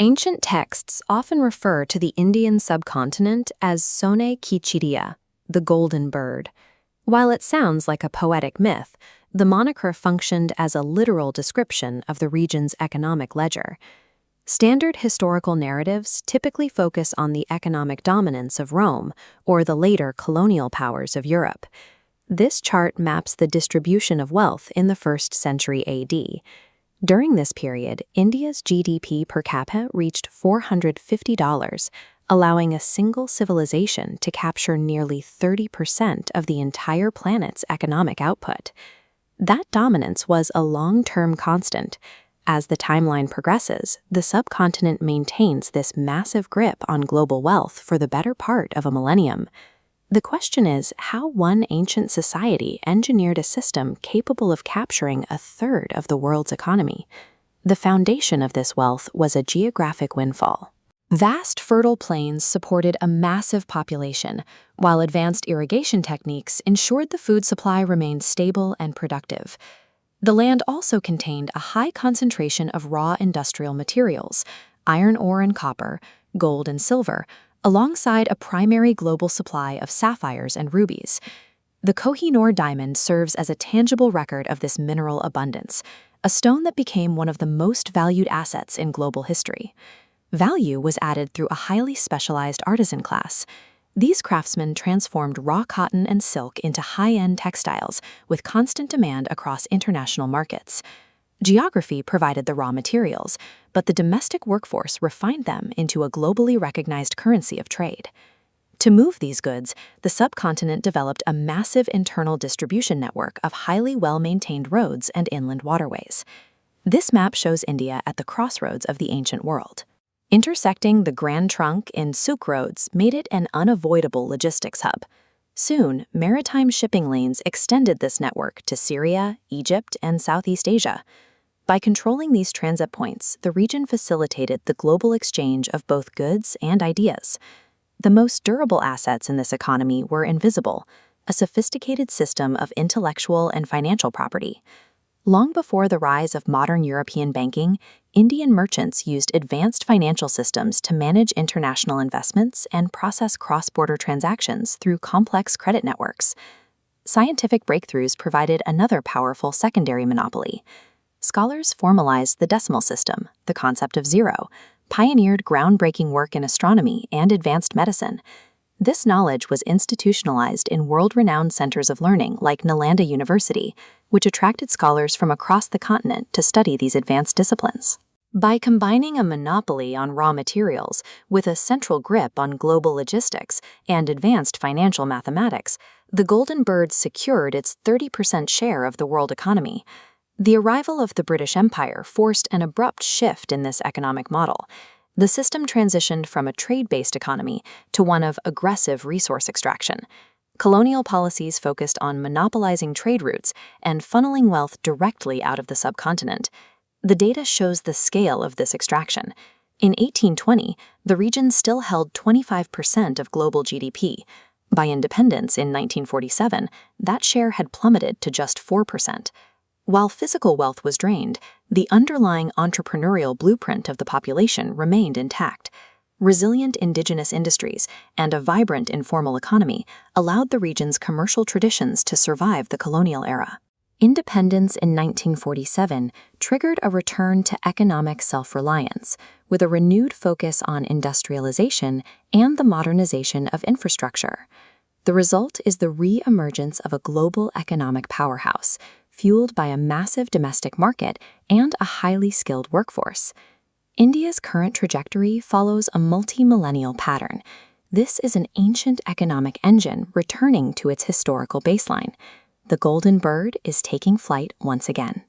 Ancient texts often refer to the Indian subcontinent as Sone Ki Chidiya, the golden bird. While it sounds like a poetic myth, the moniker functioned as a literal description of the region's economic ledger. Standard historical narratives typically focus on the economic dominance of Rome or the later colonial powers of Europe. This chart maps the distribution of wealth in the 1st century AD. During this period, India's GDP per capita reached $450, allowing a single civilization to capture nearly 30% of the entire planet's economic output. That dominance was a long-term constant. As the timeline progresses, the subcontinent maintains this massive grip on global wealth for the better part of a millennium. The question is how one ancient society engineered a system capable of capturing a third of the world's economy. The foundation of this wealth was a geographic windfall. Vast fertile plains supported a massive population, while advanced irrigation techniques ensured the food supply remained stable and productive. The land also contained a high concentration of raw industrial materials, iron ore and copper, gold and silver, alongside a primary global supply of sapphires and rubies. The Kohinoor diamond serves as a tangible record of this mineral abundance, a stone that became one of the most valued assets in global history. Value was added through a highly specialized artisan class. These craftsmen transformed raw cotton and silk into high-end textiles with constant demand across international markets. Geography provided the raw materials, but the domestic workforce refined them into a globally recognized currency of trade. To move these goods, the subcontinent developed a massive internal distribution network of highly well-maintained roads and inland waterways. This map shows India at the crossroads of the ancient world. Intersecting the Grand Trunk in Suk roads made it an unavoidable logistics hub. Soon, maritime shipping lanes extended this network to Syria, Egypt, and Southeast Asia. By controlling these transit points, the region facilitated the global exchange of both goods and ideas. The most durable assets in this economy were invisible, a sophisticated system of intellectual and financial property. Long before the rise of modern European banking, Indian merchants used advanced financial systems to manage international investments and process cross-border transactions through complex credit networks. Scientific breakthroughs provided another powerful secondary monopoly. Scholars formalized the decimal system, the concept of zero, pioneered groundbreaking work in astronomy and advanced medicine. This knowledge was institutionalized in world-renowned centers of learning like Nalanda University, which attracted scholars from across the continent to study these advanced disciplines. By combining a monopoly on raw materials with a central grip on global logistics and advanced financial mathematics, the Golden Bird secured its 30% share of the world economy. The arrival of the British Empire forced an abrupt shift in this economic model. The system transitioned from a trade-based economy to one of aggressive resource extraction. Colonial policies focused on monopolizing trade routes and funneling wealth directly out of the subcontinent. The data shows the scale of this extraction. In 1820, the region still held 25% of global GDP. By independence in 1947, that share had plummeted to just 4%. While physical wealth was drained, the underlying entrepreneurial blueprint of the population remained intact. Resilient indigenous industries and a vibrant informal economy allowed the region's commercial traditions to survive the colonial era. Independence in 1947 triggered a return to economic self-reliance, with a renewed focus on industrialization and the modernization of infrastructure. The result is the re-emergence of a global economic powerhouse, fueled by a massive domestic market and a highly skilled workforce. India's current trajectory follows a multi-millennial pattern. This is an ancient economic engine returning to its historical baseline. The Golden Bird is taking flight once again.